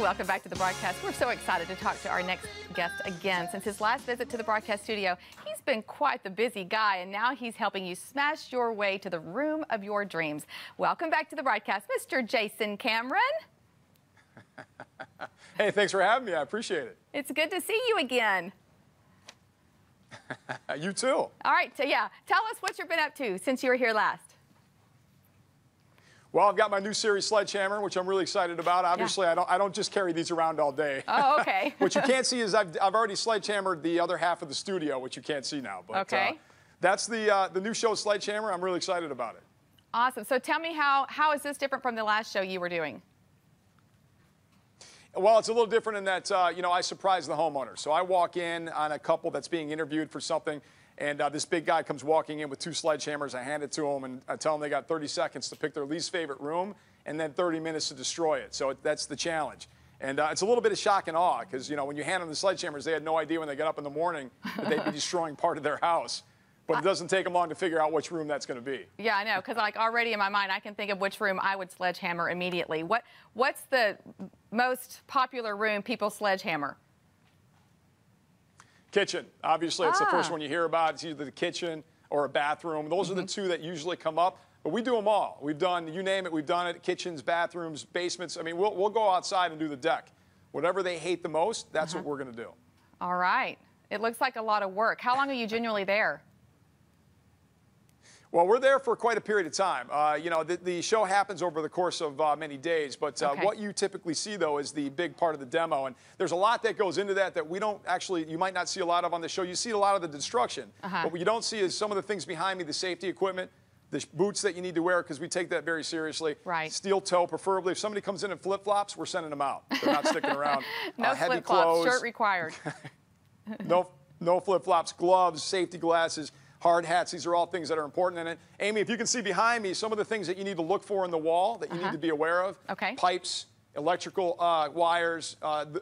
Welcome back to the broadcast. We're so excited to talk to our next guest again. Since his last visit to the broadcast studio, he's been quite the busy guy, and now he's helping you smash your way to the room of your dreams. Welcome back to the broadcast, Mr. Jason Cameron. Hey, thanks for having me. I appreciate it. It's good to see you again. You too. All right, so yeah, tell us what you've been up to since you were here last. Well, I've got my new series, Sledgehammer, which I'm really excited about. Obviously, yeah. I don't just carry these around all day. Oh, okay. What you can't see is I've already sledgehammered the other half of the studio, which you can't see now. But, okay. That's the new show, Sledgehammer. I'm really excited about it. Awesome. So tell me how is this different from the last show you were doing? Well, it's a little different in that, you know, I surprise the homeowner. So I walk in on a couple that's being interviewed for something, and this big guy comes walking in with 2 sledgehammers. I hand it to him, and I tell them they got 30 seconds to pick their least favorite room and then 30 minutes to destroy it. So that's the challenge. And it's a little bit of shock and awe because, you know, when you hand them the sledgehammers, they had no idea when they got up in the morning that they'd be destroying part of their house. But it doesn't take them long to figure out which room that's going to be. Yeah, I know, because like already in my mind, I can think of which room I would sledgehammer immediately. What's the most popular room people sledgehammer? Kitchen. Obviously, it's the first one you hear about. It's either the kitchen or a bathroom. Those are the 2 that usually come up. But we do them all. We've done, you name it, we've done it. Kitchens, bathrooms, basements. I mean, we'll go outside and do the deck. Whatever they hate the most, that's what we're going to do. All right. It looks like a lot of work. How long are you genuinely there? Well, we're there for quite a period of time. You know, the show happens over the course of many days, but what you typically see, though, is the big part of the demo. And there's a lot that goes into that we don't actually, you might not see a lot of on the show. You see a lot of the destruction. But what you don't see is some of the things behind me, the safety equipment, the boots that you need to wear, because we take that very seriously. Right. Steel toe, preferably. If somebody comes in flip-flops, we're sending them out. They're not sticking around. No heavy flip-flops, clothes. shirt required. No flip-flops, gloves, safety glasses. Hard hats, these are all things that are important in it. Amy, if you can see behind me, some of the things that you need to look for in the wall that you need to be aware of. Okay. Pipes, electrical wires,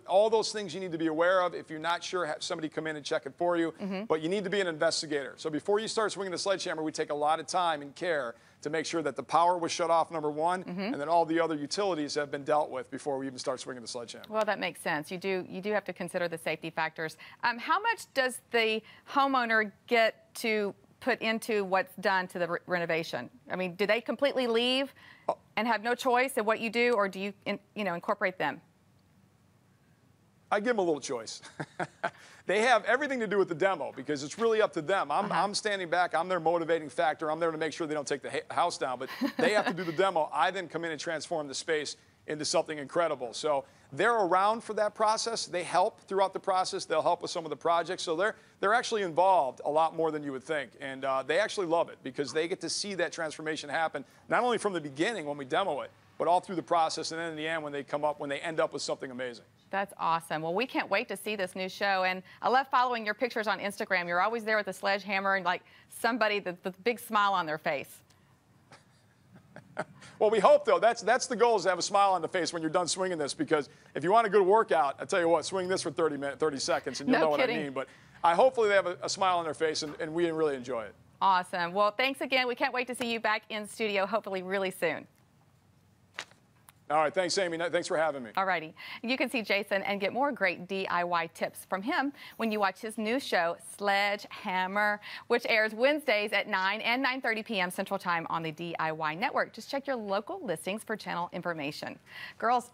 all those things you need to be aware of. If you're not sure, have somebody come in and check it for you. But you need to be an investigator. So before you start swinging the sledgehammer, we take a lot of time and care to make sure that the power was shut off, number 1, and then all the other utilities have been dealt with before we even start swinging the sledgehammer. Well, that makes sense. You do have to consider the safety factors. How much does the homeowner get to put into what's done to the renovation? I mean, do they completely leave and have no choice in what you do, or do you, incorporate them? I give them a little choice. They have everything to do with the demo because it's really up to them. I'm standing back. I'm their motivating factor. I'm there to make sure they don't take the house down, but they have to do the demo. I then come in and transform the space into something incredible. So they're around for that process. They help throughout the process. They'll help with some of the projects. So they're actually involved a lot more than you would think. And they actually love it because they get to see that transformation happen, not only from the beginning when we demo it, but all through the process and then in the end when they end up with something amazing. That's awesome. Well, we can't wait to see this new show. And I love following your pictures on Instagram. You're always there with a sledgehammer and like somebody with a big smile on their face. Well, we hope, though. That's the goal, is to have a smile on the face when you're done swinging this, because if you want a good workout, I tell you what, swing this for 30 seconds, and you'll know what I mean. But hopefully they have a smile on their face, and we really enjoy it. Awesome. Well, thanks again. We can't wait to see you back in studio, hopefully really soon. All right. Thanks, Amy. Thanks for having me. All righty. You can see Jason and get more great DIY tips from him when you watch his new show, Sledgehammer, which airs Wednesdays at 9 and 9:30 p.m. Central Time on the DIY Network. Just check your local listings for channel information. Girls,